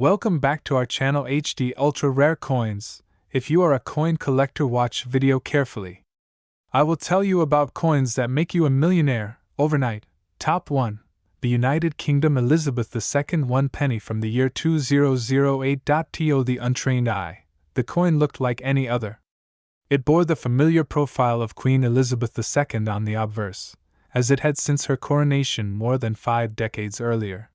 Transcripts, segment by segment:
Welcome back to our channel HD Ultra Rare Coins. If you are a coin collector, watch video carefully. I will tell you about coins that make you a millionaire overnight. Top 1. The United Kingdom Elizabeth II 1 penny from the year 2008. To the untrained eye, the coin looked like any other. It bore the familiar profile of Queen Elizabeth II on the obverse, as it had since her coronation more than 5 decades earlier.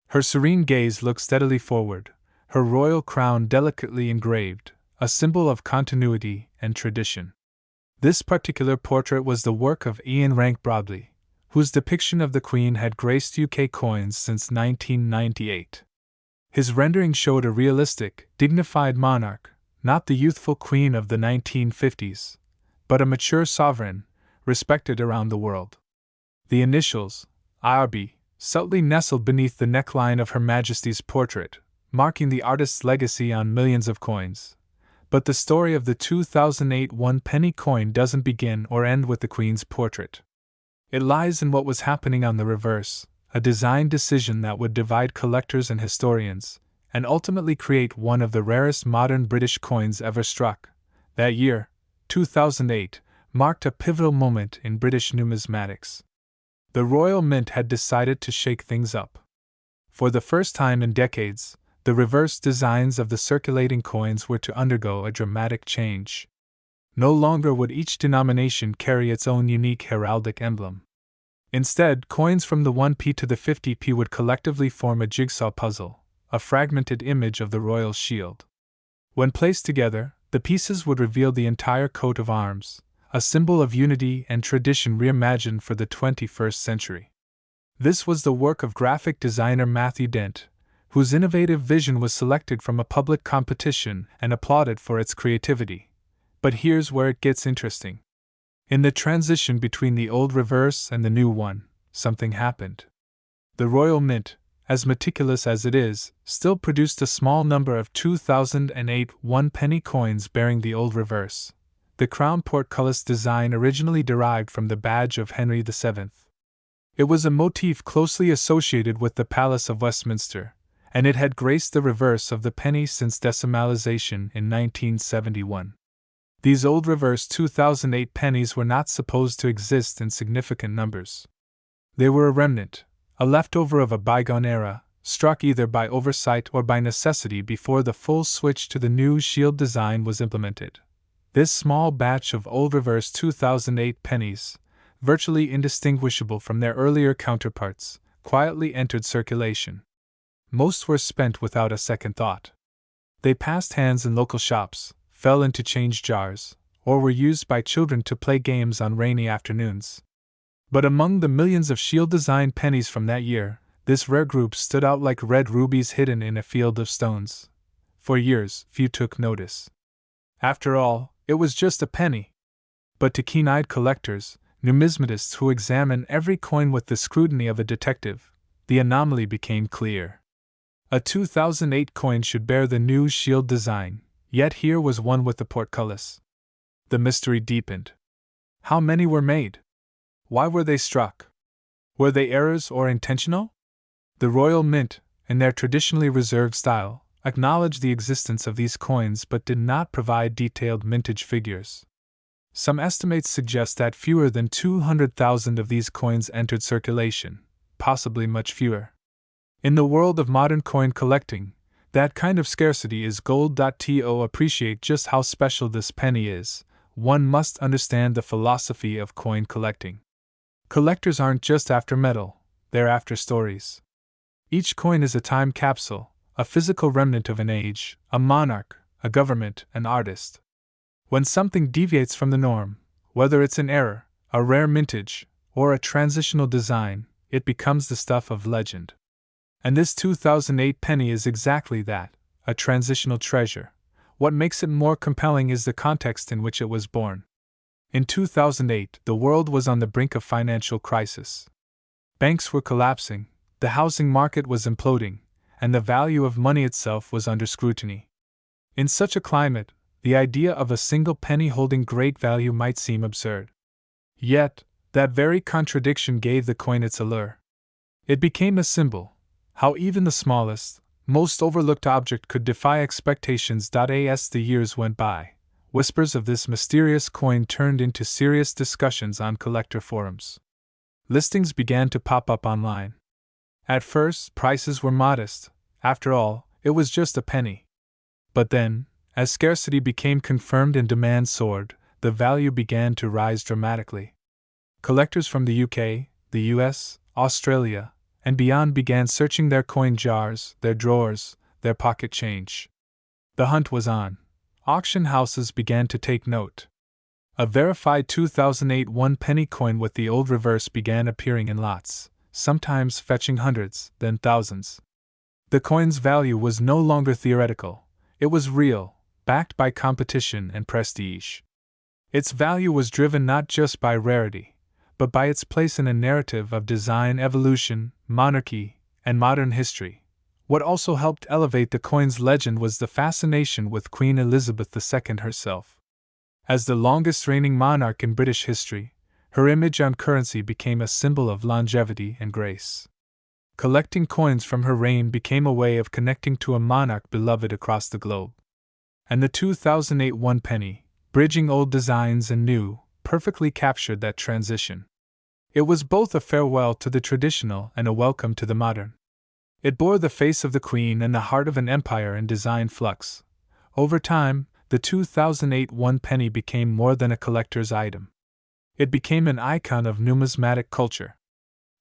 Her serene gaze looked steadily forward, her royal crown delicately engraved, a symbol of continuity and tradition. This particular portrait was the work of Ian Rank Broadley, whose depiction of the Queen had graced UK coins since 1998. His rendering showed a realistic, dignified monarch, not the youthful Queen of the 1950s, but a mature sovereign, respected around the world. The initials, IRB, subtly nestled beneath the neckline of Her Majesty's portrait, marking the artist's legacy on millions of coins. But the story of the 2008 1-penny coin doesn't begin or end with the Queen's portrait. It lies in what was happening on the reverse, a design decision that would divide collectors and historians, and ultimately create one of the rarest modern British coins ever struck. That year, 2008, marked a pivotal moment in British numismatics. The Royal Mint had decided to shake things up. For the first time in decades, the reverse designs of the circulating coins were to undergo a dramatic change. No longer would each denomination carry its own unique heraldic emblem. Instead, coins from the 1p to the 50p would collectively form a jigsaw puzzle, a fragmented image of the royal shield. When placed together, the pieces would reveal the entire coat of arms, a symbol of unity and tradition reimagined for the 21st century. This was the work of graphic designer Matthew Dent, whose innovative vision was selected from a public competition and applauded for its creativity. But here's where it gets interesting. In the transition between the old reverse and the new one, something happened. The Royal Mint, as meticulous as it is, still produced a small number of 2008 1-penny coins bearing the old reverse. The crown portcullis design originally derived from the badge of Henry VII. It was a motif closely associated with the Palace of Westminster, and it had graced the reverse of the penny since decimalization in 1971. These old reverse 2008 pennies were not supposed to exist in significant numbers. They were a remnant, a leftover of a bygone era, struck either by oversight or by necessity before the full switch to the new shield design was implemented. This small batch of old reverse 2008 pennies, virtually indistinguishable from their earlier counterparts, quietly entered circulation. Most were spent without a second thought. They passed hands in local shops, fell into change jars, or were used by children to play games on rainy afternoons. But among the millions of shield-designed pennies from that year, this rare group stood out like red rubies hidden in a field of stones. For years, few took notice. After all, it was just a penny. But to keen-eyed collectors, numismatists who examine every coin with the scrutiny of a detective, the anomaly became clear. A 2008 coin should bear the new shield design, yet here was one with the portcullis. The mystery deepened. How many were made? Why were they struck? Were they errors or intentional? The Royal Mint, in their traditionally reserved style, acknowledged the existence of these coins but did not provide detailed mintage figures. Some estimates suggest that fewer than 200,000 of these coins entered circulation, possibly much fewer. In the world of modern coin collecting, that kind of scarcity is gold. To appreciate just how special this penny is, one must understand the philosophy of coin collecting. Collectors aren't just after metal, they're after stories. Each coin is a time capsule, a physical remnant of an age, a monarch, a government, an artist. When something deviates from the norm, whether it's an error, a rare mintage, or a transitional design, it becomes the stuff of legend. And this 2008 penny is exactly that, a transitional treasure. What makes it more compelling is the context in which it was born. In 2008, the world was on the brink of financial crisis. Banks were collapsing, the housing market was imploding, and the value of money itself was under scrutiny. In such a climate, the idea of a single penny holding great value might seem absurd. Yet, that very contradiction gave the coin its allure. It became a symbol. How even the smallest, most overlooked object could defy expectations. As the years went by, whispers of this mysterious coin turned into serious discussions on collector forums. Listings began to pop up online. At first, prices were modest. After all, it was just a penny. But then, as scarcity became confirmed and demand soared, the value began to rise dramatically. Collectors from the UK, the US, Australia, and beyond began searching their coin jars, their drawers, their pocket change. The hunt was on. Auction houses began to take note. A verified 2008 one-penny coin with the old reverse began appearing in lots, sometimes fetching hundreds, then thousands. The coin's value was no longer theoretical. It was real, backed by competition and prestige. Its value was driven not just by rarity, but by its place in a narrative of design evolution, monarchy, and modern history. What also helped elevate the coin's legend was the fascination with Queen Elizabeth II herself. As the longest reigning monarch in British history, her image on currency became a symbol of longevity and grace. Collecting coins from her reign became a way of connecting to a monarch beloved across the globe. And the 2008 one penny, bridging old designs and new, perfectly captured that transition. It was both a farewell to the traditional and a welcome to the modern. It bore the face of the Queen and the heart of an empire in design flux. Over time, the 2008 one penny became more than a collector's item. It became an icon of numismatic culture.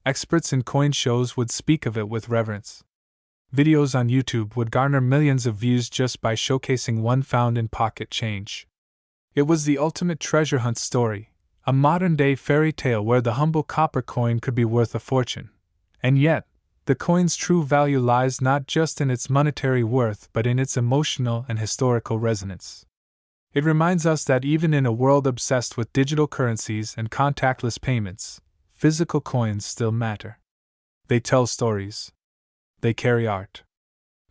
Experts in coin shows would speak of it with reverence. Videos on YouTube would garner millions of views just by showcasing one found in pocket change. It was the ultimate treasure hunt story, a modern-day fairy tale where the humble copper coin could be worth a fortune. And yet, the coin's true value lies not just in its monetary worth but in its emotional and historical resonance. It reminds us that even in a world obsessed with digital currencies and contactless payments, physical coins still matter. They tell stories. They carry art.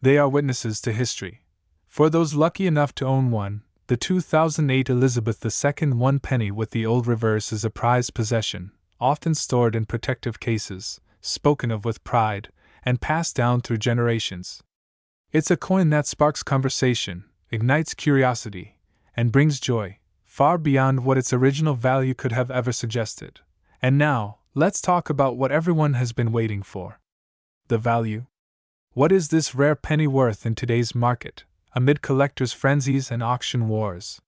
They are witnesses to history. For those lucky enough to own one, the 2008 Elizabeth II one penny with the old reverse is a prized possession, often stored in protective cases, spoken of with pride, and passed down through generations. It's a coin that sparks conversation, ignites curiosity, and brings joy, far beyond what its original value could have ever suggested. And now, let's talk about what everyone has been waiting for. The value. What is this rare penny worth in today's market, amid collectors' frenzies and auction wars?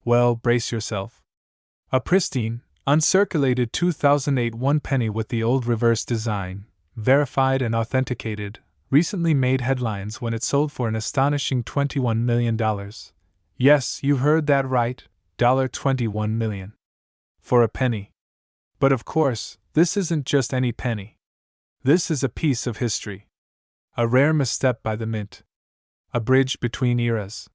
Well, brace yourself. A pristine, uncirculated 2008 one penny with the old reverse design, verified and authenticated, recently made headlines when it sold for an astonishing $21 million. Yes, you heard that right, $21 million. For a penny. But of course, this isn't just any penny. This is a piece of history. A rare misstep by the mint. A bridge between eras.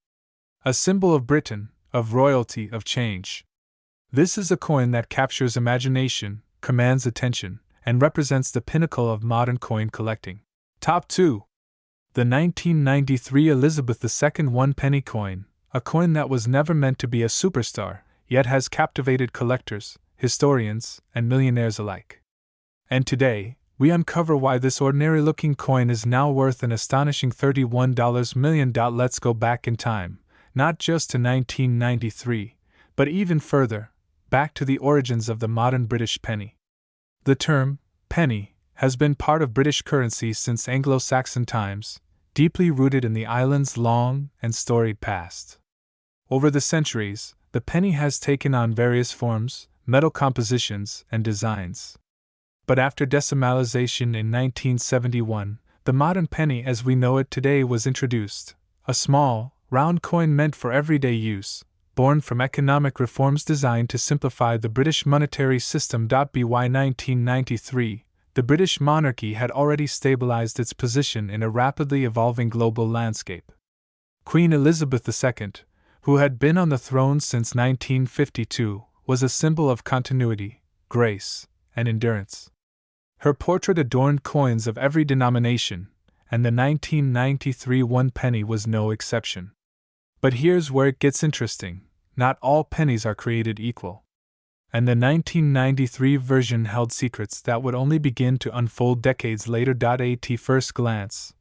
A symbol of Britain, of royalty, of change. This is a coin that captures imagination, commands attention, and represents the pinnacle of modern coin collecting. Top 2. The 1993 Elizabeth II one penny coin, a coin that was never meant to be a superstar, yet has captivated collectors, historians, and millionaires alike. And today, we uncover why this ordinary-looking coin is now worth an astonishing $31 million. Let's go back in time, not just to 1993, but even further, back to the origins of the modern British penny. The term, penny, has been part of British currency since Anglo-Saxon times, deeply rooted in the island's long and storied past. Over the centuries, the penny has taken on various forms, metal compositions, and designs. But after decimalization in 1971, the modern penny as we know it today was introduced, a small, round coin meant for everyday use, born from economic reforms designed to simplify the British monetary system. By 1993, the British monarchy had already stabilized its position in a rapidly evolving global landscape. Queen Elizabeth II, who had been on the throne since 1952, was a symbol of continuity, grace, and endurance. Her portrait adorned coins of every denomination, and the 1993 one penny was no exception. But here's where it gets interesting. Not all pennies are created equal. And the 1993 version held secrets that would only begin to unfold decades later. At first glance,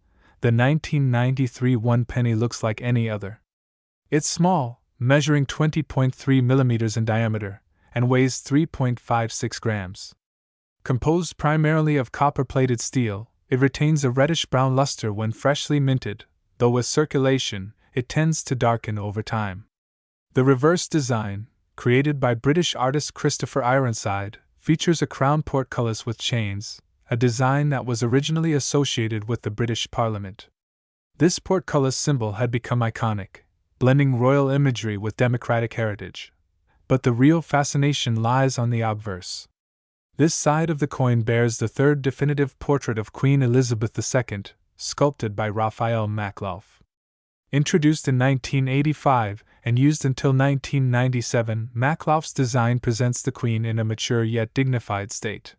the 1993 one penny looks like any other. It's small, measuring 20.3 millimeters in diameter, and weighs 3.56 grams. Composed primarily of copper-plated steel, it retains a reddish-brown luster when freshly minted, though with circulation, it tends to darken over time. The reverse design, created by British artist Christopher Ironside, features a crown portcullis with chains, a design that was originally associated with the British Parliament. This portcullis symbol had become iconic, blending royal imagery with democratic heritage. But the real fascination lies on the obverse. This side of the coin bears the third definitive portrait of Queen Elizabeth II, sculpted by Raphael Makhlouf. Introduced in 1985 and used until 1997, Makhlouf's design presents the Queen in a mature yet dignified state.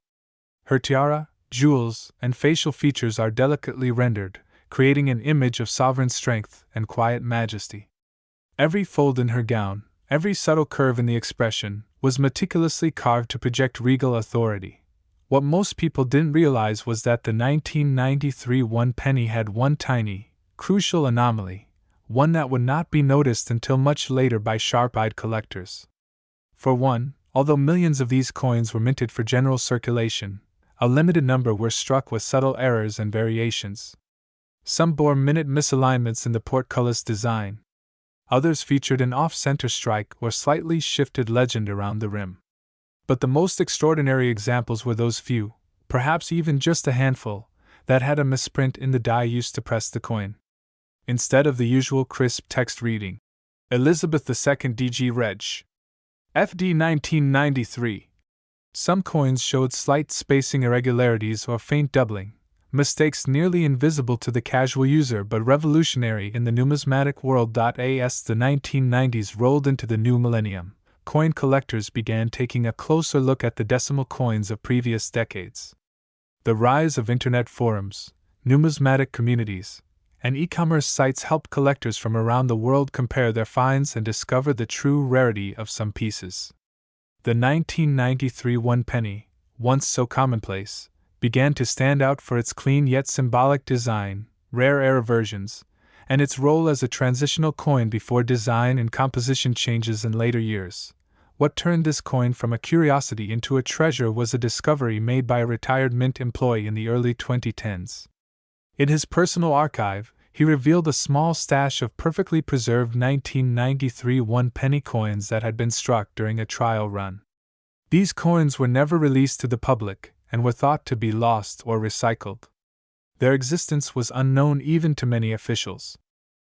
Her tiara, jewels, and facial features are delicately rendered, creating an image of sovereign strength and quiet majesty. Every fold in her gown, every subtle curve in the expression, was meticulously carved to project regal authority. What most people didn't realize was that the 1993 one penny had one tiny, crucial anomaly, one that would not be noticed until much later by sharp-eyed collectors. For one, although millions of these coins were minted for general circulation, a limited number were struck with subtle errors and variations. Some bore minute misalignments in the portcullis design. Others featured an off-center strike or slightly shifted legend around the rim. But the most extraordinary examples were those few, perhaps even just a handful, that had a misprint in the die used to press the coin. Instead of the usual crisp text reading, Elizabeth II DG Reg. FD 1993. Some coins showed slight spacing irregularities or faint doubling, mistakes nearly invisible to the casual user but revolutionary in the numismatic world. As the 1990s rolled into the new millennium, coin collectors began taking a closer look at the decimal coins of previous decades. The rise of internet forums, numismatic communities, and e-commerce sites helped collectors from around the world compare their finds and discover the true rarity of some pieces. The 1993 one penny, once so commonplace, began to stand out for its clean yet symbolic design, rare era versions, and its role as a transitional coin before design and composition changes in later years. What turned this coin from a curiosity into a treasure was a discovery made by a retired mint employee in the early 2010s. In his personal archive, he revealed a small stash of perfectly preserved 1993 one penny coins that had been struck during a trial run. These coins were never released to the public, and were thought to be lost or recycled. Their existence was unknown even to many officials.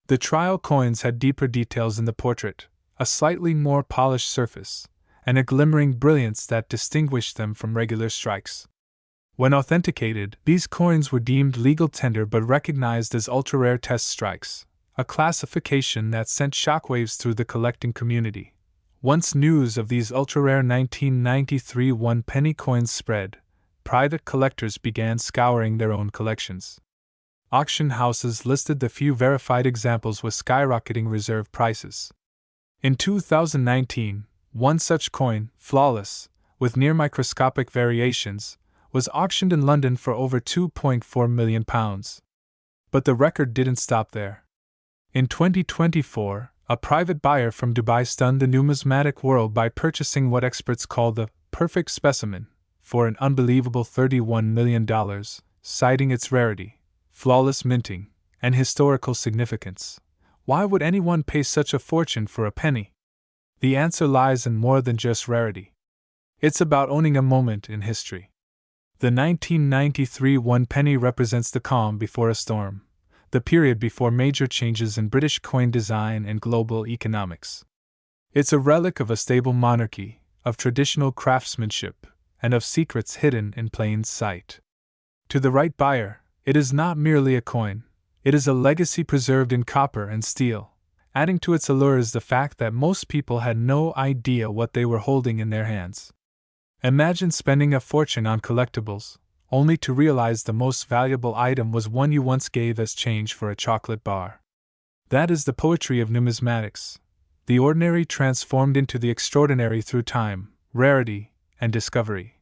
The trial coins had deeper details in the portrait, a slightly more polished surface, and a glimmering brilliance that distinguished them from regular strikes. When authenticated, these coins were deemed legal tender but recognized as ultra-rare test strikes, a classification that sent shockwaves through the collecting community. Once news of these ultra-rare 1993 one penny coins spread, private collectors began scouring their own collections. Auction houses listed the few verified examples with skyrocketing reserve prices. In 2019, one such coin, flawless, with near-microscopic variations, was auctioned in London for over £2.4 million. But the record didn't stop there. In 2024, a private buyer from Dubai stunned the numismatic world by purchasing what experts call the perfect specimen for an unbelievable $31 million, citing its rarity, flawless minting, and historical significance. Why would anyone pay such a fortune for a penny? The answer lies in more than just rarity. It's about owning a moment in history. The 1993 one penny represents the calm before a storm, the period before major changes in British coin design and global economics. It's a relic of a stable monarchy, of traditional craftsmanship, and of secrets hidden in plain sight. To the right buyer, it is not merely a coin, it is a legacy preserved in copper and steel. Adding to its allure is the fact that most people had no idea what they were holding in their hands. Imagine spending a fortune on collectibles, only to realize the most valuable item was one you once gave as change for a chocolate bar. That is the poetry of numismatics, the ordinary transformed into the extraordinary through time, rarity, and discovery.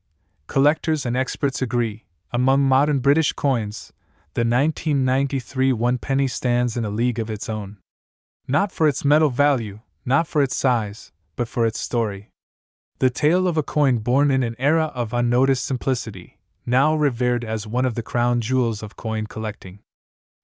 Collectors and experts agree, among modern British coins, the 1993 one penny stands in a league of its own. Not for its metal value, not for its size, but for its story. The tale of a coin born in an era of unnoticed simplicity, now revered as one of the crown jewels of coin collecting.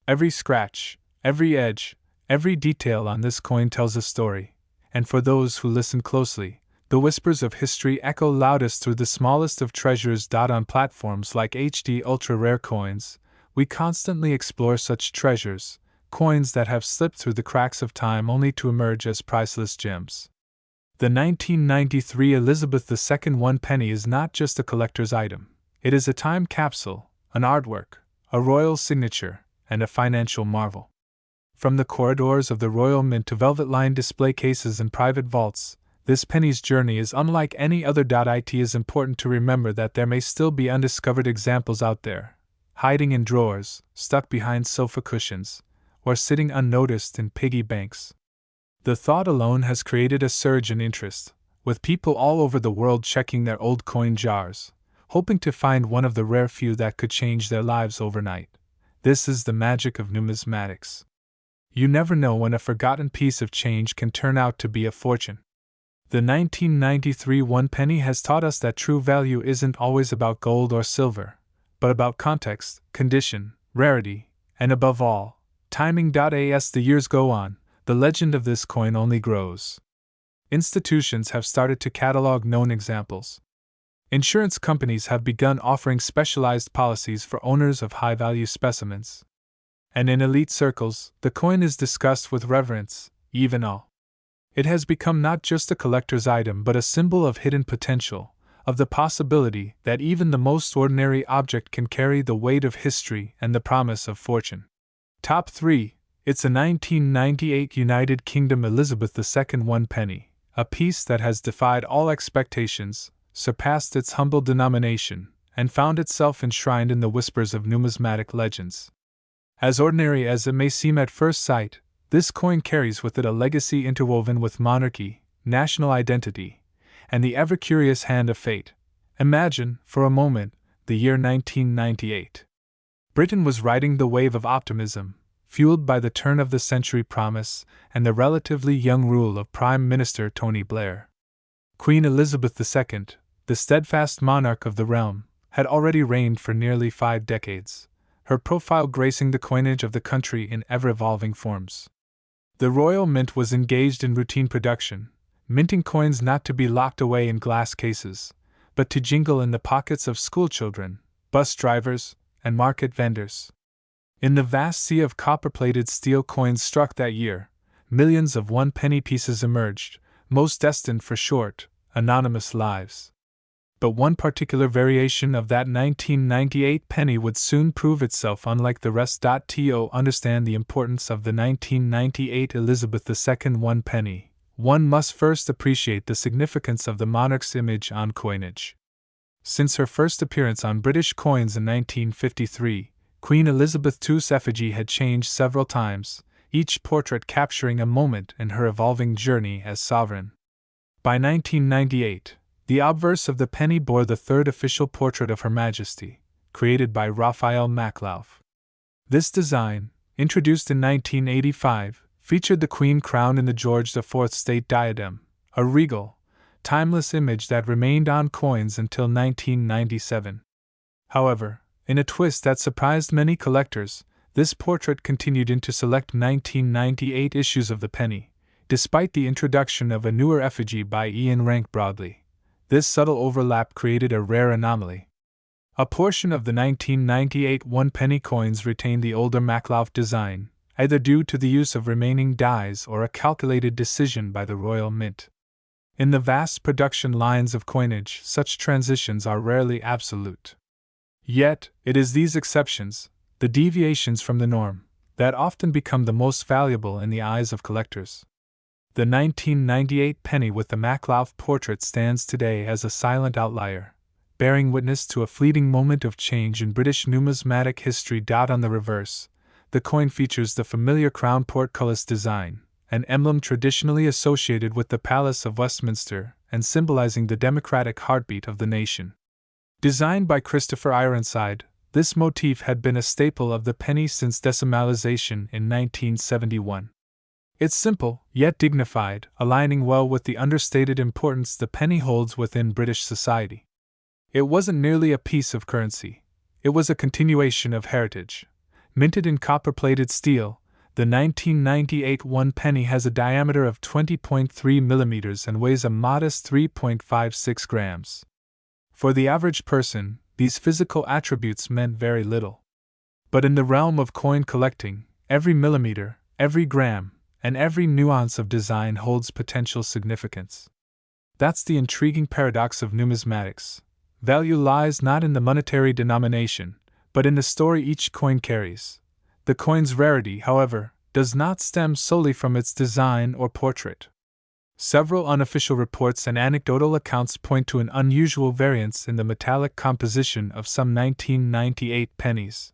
Every scratch, every edge, every detail on this coin tells a story, and for those who listen closely, the whispers of history echo loudest through the smallest of treasures. On platforms like HD Ultra Rare Coins, we constantly explore such treasures, coins that have slipped through the cracks of time only to emerge as priceless gems. The 1993 Elizabeth II one penny is not just a collector's item, it is a time capsule, an artwork, a royal signature, and a financial marvel. From the corridors of the Royal Mint to velvet-lined display cases and private vaults, this penny's journey is unlike any other. It is important to remember that there may still be undiscovered examples out there, hiding in drawers, stuck behind sofa cushions, or sitting unnoticed in piggy banks. The thought alone has created a surge in interest, with people all over the world checking their old coin jars, hoping to find one of the rare few that could change their lives overnight. This is the magic of numismatics. You never know when a forgotten piece of change can turn out to be a fortune. The 1993 one penny has taught us that true value isn't always about gold or silver, but about context, condition, rarity, and above all, timing. As the years go on, the legend of this coin only grows. Institutions have started to catalog known examples. Insurance companies have begun offering specialized policies for owners of high-value specimens. And in elite circles, the coin is discussed with reverence, even awe. It has become not just a collector's item but a symbol of hidden potential, of the possibility that even the most ordinary object can carry the weight of history and the promise of fortune. Top 3. It's a 1998 United Kingdom Elizabeth II one penny, a piece that has defied all expectations, surpassed its humble denomination, and found itself enshrined in the whispers of numismatic legends. As ordinary as it may seem at first sight, this coin carries with it a legacy interwoven with monarchy, national identity, and the ever-curious hand of fate. Imagine, for a moment, the year 1998. Britain was riding the wave of optimism, fueled by the turn-of-the-century promise and the relatively young rule of Prime Minister Tony Blair. Queen Elizabeth II, the steadfast monarch of the realm, had already reigned for nearly 5 decades, her profile gracing the coinage of the country in ever-evolving forms. The Royal Mint was engaged in routine production, minting coins not to be locked away in glass cases, but to jingle in the pockets of schoolchildren, bus drivers, and market vendors. In the vast sea of copper-plated steel coins struck that year, millions of one-penny pieces emerged, most destined for short, anonymous lives. But one particular variation of that 1998 penny would soon prove itself unlike the rest. To understand the importance of the 1998 Elizabeth II one penny, one must first appreciate the significance of the monarch's image on coinage. Since her first appearance on British coins in 1953, Queen Elizabeth II's effigy had changed several times, each portrait capturing a moment in her evolving journey as sovereign. By 1998, the obverse of the penny bore the third official portrait of Her Majesty, created by Raphael Maklauf. This design, introduced in 1985, featured the Queen crowned in the George IV state diadem, a regal, timeless image that remained on coins until 1997. However, in a twist that surprised many collectors, this portrait continued into select 1998 issues of the penny, despite the introduction of a newer effigy by Ian Rank Broadley. This subtle overlap created a rare anomaly. A portion of the 1998 one-penny coins retained the older Maklauf design, either due to the use of remaining dies or a calculated decision by the Royal Mint. In the vast production lines of coinage, such transitions are rarely absolute. Yet, it is these exceptions, the deviations from the norm, that often become the most valuable in the eyes of collectors. The 1998 penny with the Maklauf portrait stands today as a silent outlier, bearing witness to a fleeting moment of change in British numismatic history. On the reverse, the coin features the familiar crown portcullis design, an emblem traditionally associated with the Palace of Westminster and symbolizing the democratic heartbeat of the nation. Designed by Christopher Ironside, This motif had been a staple of the penny since decimalization in 1971. It's simple, yet dignified, aligning well with the understated importance the penny holds within British society. It wasn't merely a piece of currency, it was a continuation of heritage. Minted in copper-plated steel, the 1998 one penny has a diameter of 20.3 millimeters and weighs a modest 3.56 grams. For the average person, these physical attributes meant very little. But in the realm of coin collecting, every millimeter, every gram, and every nuance of design holds potential significance. That's the intriguing paradox of numismatics. Value lies not in the monetary denomination, but in the story each coin carries. The coin's rarity, however, does not stem solely from its design or portrait. Several unofficial reports and anecdotal accounts point to an unusual variance in the metallic composition of some 1998 pennies.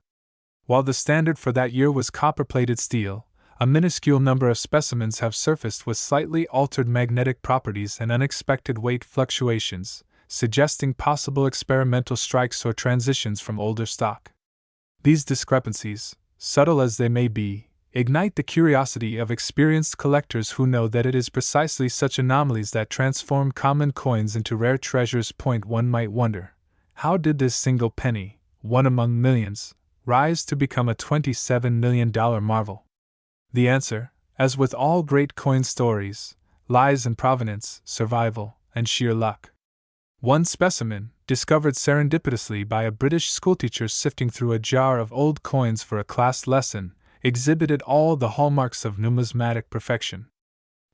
While the standard for that year was copper-plated steel, a minuscule number of specimens have surfaced with slightly altered magnetic properties and unexpected weight fluctuations, suggesting possible experimental strikes or transitions from older stock. These discrepancies, subtle as they may be, ignite the curiosity of experienced collectors who know that it is precisely such anomalies that transform common coins into rare treasures. One might wonder, how did this single penny, one among millions, rise to become a $27 million marvel? The answer, as with all great coin stories, lies in provenance, survival, and sheer luck. One specimen, discovered serendipitously by a British schoolteacher sifting through a jar of old coins for a class lesson, exhibited all the hallmarks of numismatic perfection.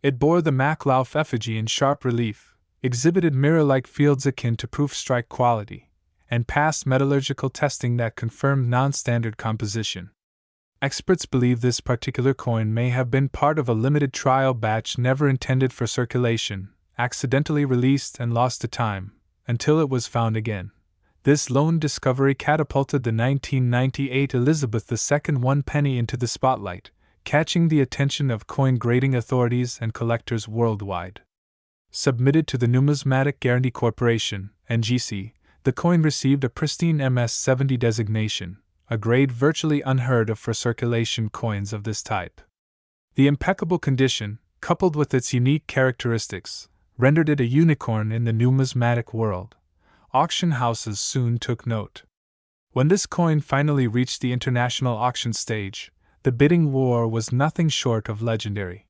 It bore the Maclauf effigy in sharp relief, exhibited mirror-like fields akin to proof strike quality, and passed metallurgical testing that confirmed non-standard composition. Experts believe this particular coin may have been part of a limited trial batch never intended for circulation, accidentally released and lost to time, until it was found again. This lone discovery catapulted the 1998 Elizabeth II one penny into the spotlight, catching the attention of coin grading authorities and collectors worldwide. Submitted to the Numismatic Guarantee Corporation, NGC, the coin received a pristine MS-70 designation, a grade virtually unheard of for circulation coins of this type. The impeccable condition, coupled with its unique characteristics, rendered it a unicorn in the numismatic world. Auction houses soon took note. When this coin finally reached the international auction stage, the bidding war was nothing short of legendary.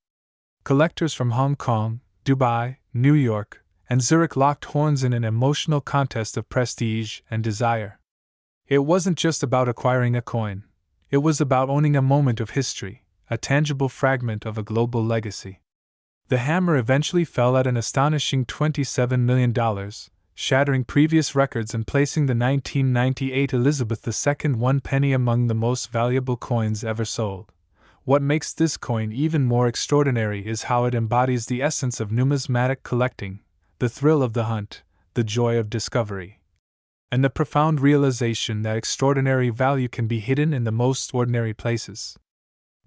Collectors from Hong Kong, Dubai, New York, and Zurich locked horns in an emotional contest of prestige and desire. It wasn't just about acquiring a coin, it was about owning a moment of history, a tangible fragment of a global legacy. The hammer eventually fell at an astonishing $27 million, shattering previous records and placing the 1998 Elizabeth II one penny among the most valuable coins ever sold. What makes this coin even more extraordinary is how it embodies the essence of numismatic collecting, the thrill of the hunt, the joy of discovery, and the profound realization that extraordinary value can be hidden in the most ordinary places.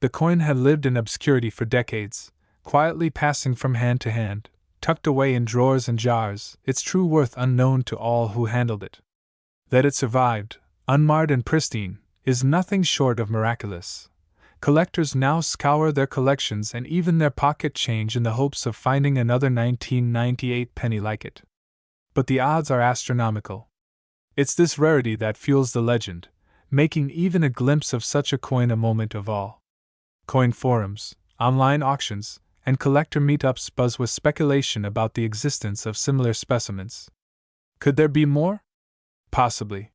The coin had lived in obscurity for decades, quietly passing from hand to hand, tucked away in drawers and jars, its true worth unknown to all who handled it. That it survived, unmarred and pristine, is nothing short of miraculous. Collectors now scour their collections and even their pocket change in the hopes of finding another 1998 penny like it. But the odds are astronomical. It's this rarity that fuels the legend, making even a glimpse of such a coin a moment of awe. Coin forums, online auctions, and collector meetups buzz with speculation about the existence of similar specimens. Could there be more? Possibly.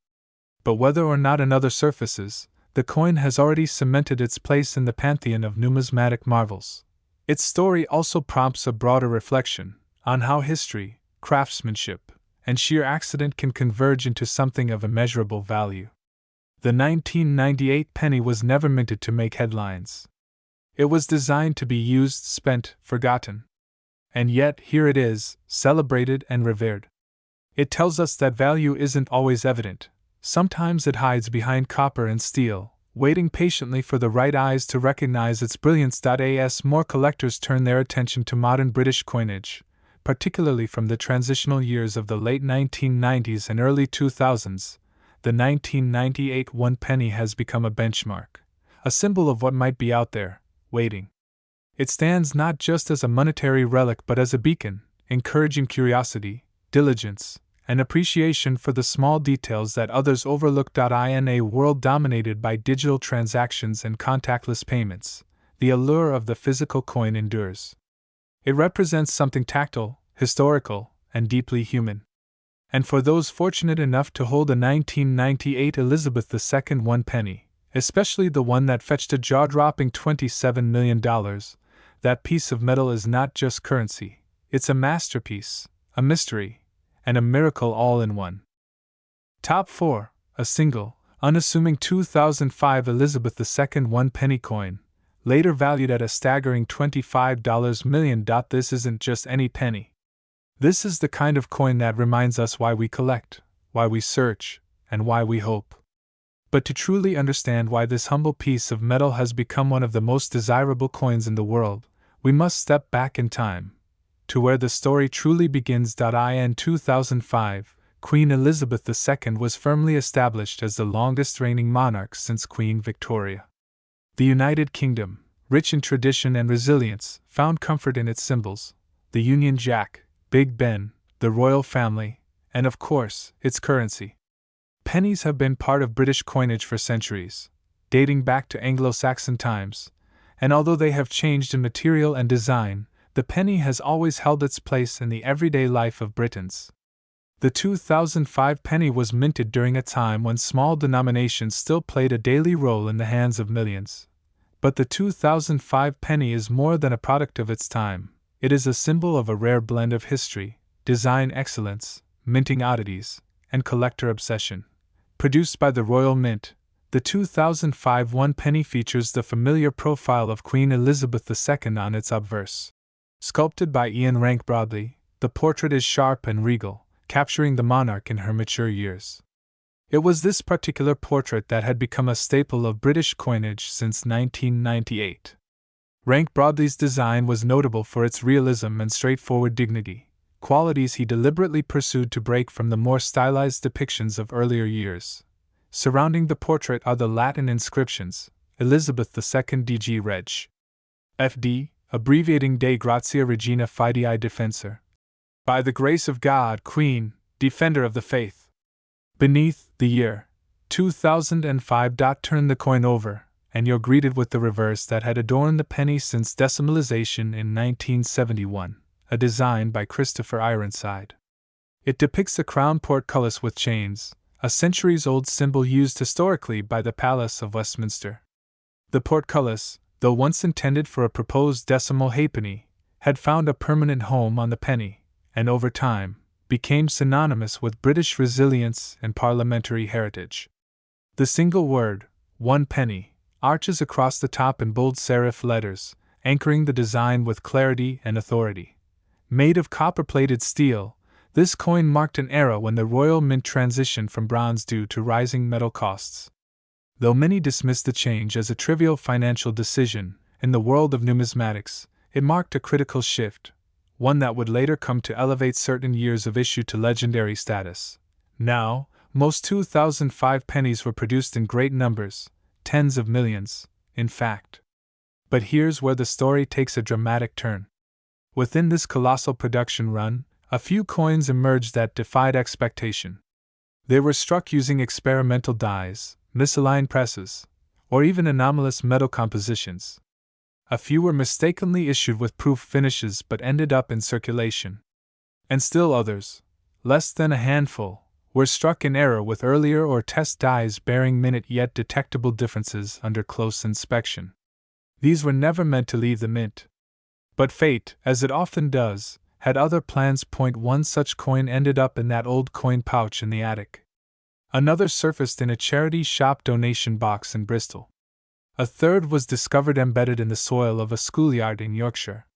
But whether or not another surfaces, the coin has already cemented its place in the pantheon of numismatic marvels. Its story also prompts a broader reflection on how history, craftsmanship, and sheer accident can converge into something of immeasurable value. The 1998 penny was never minted to make headlines. It was designed to be used, spent, forgotten. And yet, here it is, celebrated and revered. It tells us that value isn't always evident. Sometimes it hides behind copper and steel, waiting patiently for the right eyes to recognize its brilliance. As more collectors turn their attention to modern British coinage, particularly from the transitional years of the late 1990s and early 2000s, the 1998 one penny has become a benchmark, a symbol of what might be out there, waiting. It stands not just as a monetary relic but as a beacon, encouraging curiosity, diligence, and appreciation for the small details that others overlook. In a world dominated by digital transactions and contactless payments, the allure of the physical coin endures. It represents something tactile, historical, and deeply human. And for those fortunate enough to hold a 1998 Elizabeth II one penny, especially the one that fetched a jaw-dropping $27 million, that piece of metal is not just currency, it's a masterpiece, a mystery, and a miracle all in one. Top 4. A single, unassuming 2005 Elizabeth II one penny coin, later valued at a staggering $25 million. This isn't just any penny. This is the kind of coin that reminds us why we collect, why we search, and why we hope. But to truly understand why this humble piece of metal has become one of the most desirable coins in the world, we must step back in time, to where the story truly begins. In 2005, Queen Elizabeth II was firmly established as the longest reigning monarch since Queen Victoria. The United Kingdom, rich in tradition and resilience, found comfort in its symbols: the Union Jack, Big Ben, the royal family, and of course, its currency. Pennies have been part of British coinage for centuries, dating back to Anglo-Saxon times, and although they have changed in material and design, the penny has always held its place in the everyday life of Britons. The 2005 penny was minted during a time when small denominations still played a daily role in the hands of millions. But the 2005 penny is more than a product of its time. It is a symbol of a rare blend of history, design excellence, minting oddities, and collector obsession. Produced by the Royal Mint, the 2005 one penny features the familiar profile of Queen Elizabeth II on its obverse. Sculpted by Ian Rank Broadley, the portrait is sharp and regal, capturing the monarch in her mature years. It was this particular portrait that had become a staple of British coinage since 1998. Rank Broadley's design was notable for its realism and straightforward dignity, qualities he deliberately pursued to break from the more stylized depictions of earlier years. Surrounding the portrait are the Latin inscriptions: Elizabeth II DG Reg. FD, abbreviating Dei Gratia Regina Fidei Defensor. By the grace of God, Queen, Defender of the Faith. Beneath, the year 2005. Turn the coin over, and you're greeted with the reverse that had adorned the penny since decimalization in 1971, a design by Christopher Ironside. It depicts a crown portcullis with chains, a centuries-old symbol used historically by the Palace of Westminster. The portcullis, though once intended for a proposed decimal halfpenny, had found a permanent home on the penny, and over time, became synonymous with British resilience and parliamentary heritage. The single word, one penny, arches across the top in bold serif letters, anchoring the design with clarity and authority. Made of copper-plated steel, this coin marked an era when the Royal Mint transitioned from bronze due to rising metal costs. Though many dismissed the change as a trivial financial decision, in the world of numismatics, it marked a critical shift, one that would later come to elevate certain years of issue to legendary status. Now, most 2005 pennies were produced in great numbers, tens of millions, in fact. But here's where the story takes a dramatic turn. Within this colossal production run, a few coins emerged that defied expectation. They were struck using experimental dyes, misaligned presses, or even anomalous metal compositions. A few were mistakenly issued with proof finishes but ended up in circulation. And still others, less than a handful, were struck in error with earlier or test dyes bearing minute yet detectable differences under close inspection. These were never meant to leave the mint. But fate, as it often does, had other plans. One such coin ended up in that old coin pouch in the attic. Another surfaced in a charity shop donation box in Bristol. A third was discovered embedded in the soil of a schoolyard in Yorkshire.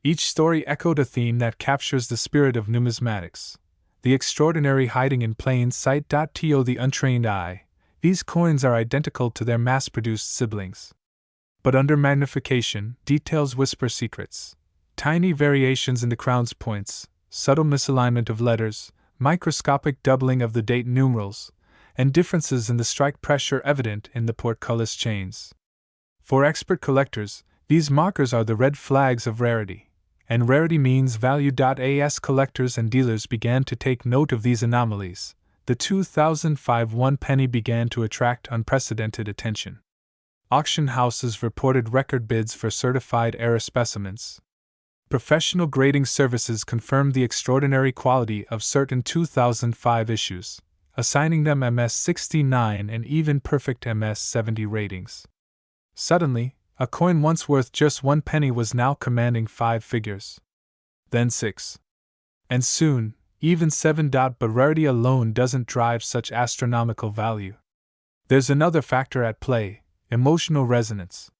Each story echoed a theme that captures the spirit of numismatics: the extraordinary hiding in plain sight. To the untrained eye, these coins are identical to their mass-produced siblings. But under magnification, details whisper secrets. Tiny variations in the crown's points, subtle misalignment of letters, microscopic doubling of the date numerals, and differences in the strike pressure evident in the portcullis chains. For expert collectors, these markers are the red flags of rarity, and rarity means value. As collectors and dealers began to take note of these anomalies, the 2005 one penny began to attract unprecedented attention. Auction houses reported record bids for certified error specimens. Professional grading services confirmed the extraordinary quality of certain 2005 issues, assigning them MS-69 and even perfect MS-70 ratings. Suddenly, a coin once worth just 1 penny was now commanding 5 figures. Then 6. And soon, even 7. But rarity alone doesn't drive such astronomical value. There's another factor at play: emotional resonance.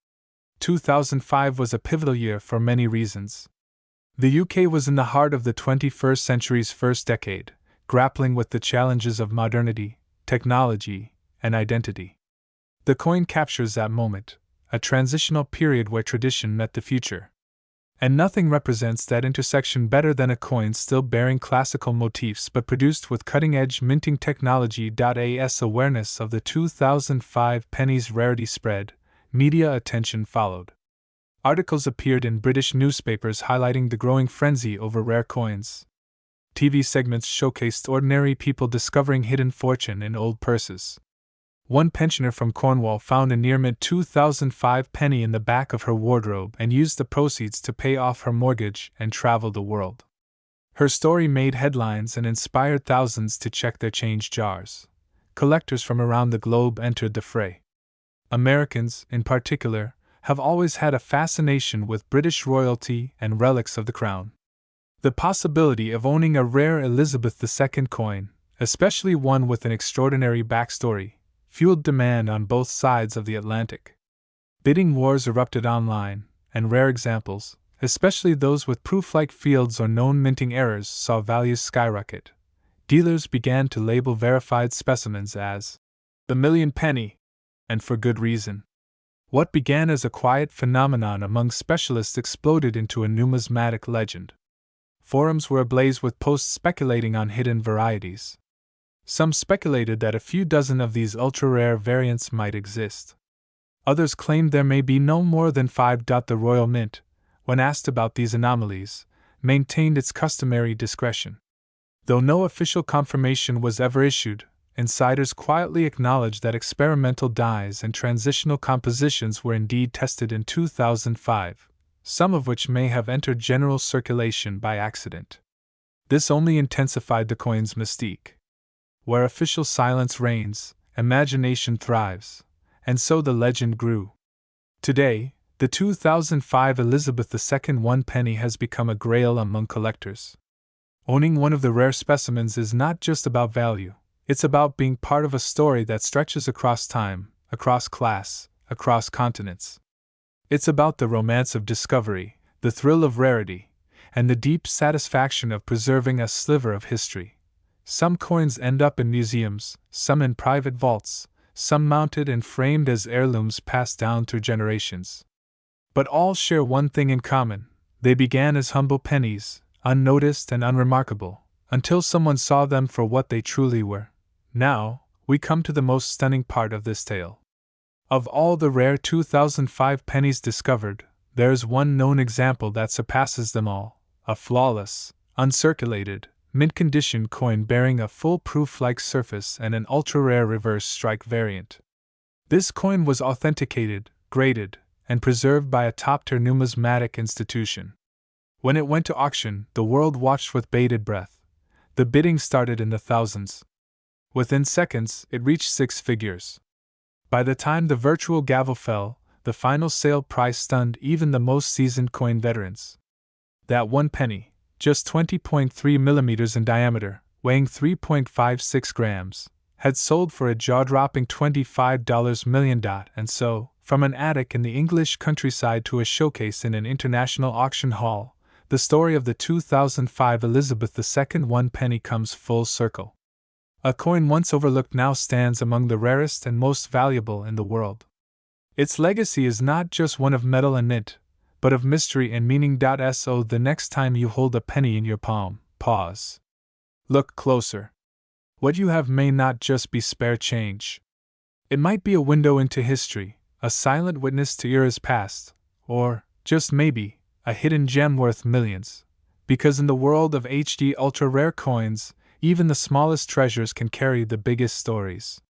2005 was a pivotal year for many reasons. The UK was in the heart of the 21st century's first decade, grappling with the challenges of modernity, technology, and identity. The coin captures that moment, a transitional period where tradition met the future. And nothing represents that intersection better than a coin still bearing classical motifs but produced with cutting-edge minting technology. As awareness of the 2005 penny's rarity spread, media attention followed. Articles appeared in British newspapers highlighting the growing frenzy over rare coins. TV segments showcased ordinary people discovering hidden fortune in old purses. One pensioner from Cornwall found a near-mint 2005 penny in the back of her wardrobe and used the proceeds to pay off her mortgage and travel the world. Her story made headlines and inspired thousands to check their change jars. Collectors from around the globe entered the fray. Americans, in particular, have always had a fascination with British royalty and relics of the crown. The possibility of owning a rare Elizabeth II coin, especially one with an extraordinary backstory, fueled demand on both sides of the Atlantic. Bidding wars erupted online, and rare examples, especially those with proof-like fields or known minting errors, saw values skyrocket. Dealers began to label verified specimens as the million penny, and for good reason. What began as a quiet phenomenon among specialists exploded into a numismatic legend. Forums were ablaze with posts speculating on hidden varieties. Some speculated that a few dozen of these ultra-rare variants might exist. Others claimed there may be no more than 5. The Royal Mint, when asked about these anomalies, maintained its customary discretion. Though no official confirmation was ever issued, insiders quietly acknowledged that experimental dyes and transitional compositions were indeed tested in 2005, some of which may have entered general circulation by accident. This only intensified the coin's mystique. Where official silence reigns, imagination thrives, and so the legend grew. Today, the 2005 Elizabeth II one penny has become a grail among collectors. Owning one of the rare specimens is not just about value, it's about being part of a story that stretches across time, across class, across continents. It's about the romance of discovery, the thrill of rarity, and the deep satisfaction of preserving a sliver of history. Some coins end up in museums, some in private vaults, some mounted and framed as heirlooms passed down through generations. But all share one thing in common: they began as humble pennies, unnoticed and unremarkable, until someone saw them for what they truly were. Now, we come to the most stunning part of this tale. Of all the rare 2005 pennies discovered, there's one known example that surpasses them all: a flawless, uncirculated, mint-condition coin bearing a full-proof-like surface and an ultra-rare reverse strike variant. This coin was authenticated, graded, and preserved by a top-tier numismatic institution. When it went to auction, the world watched with bated breath. The bidding started in the thousands. Within seconds, it reached 6 figures. By the time the virtual gavel fell, the final sale price stunned even the most seasoned coin veterans. That 1 penny, just 20.3 millimeters in diameter, weighing 3.56 grams, had sold for a jaw-dropping $25 million. And so, from an attic in the English countryside to a showcase in an international auction hall, the story of the 2005 Elizabeth II one penny comes full circle. A coin once overlooked now stands among the rarest and most valuable in the world. Its legacy is not just one of metal and mint, but of mystery and meaning. So the next time you hold a penny in your palm, pause. Look closer. What you have may not just be spare change. It might be a window into history, a silent witness to eras past, or, just maybe, a hidden gem worth millions. Because in the world of HD ultra rare coins, even the smallest treasures can carry the biggest stories.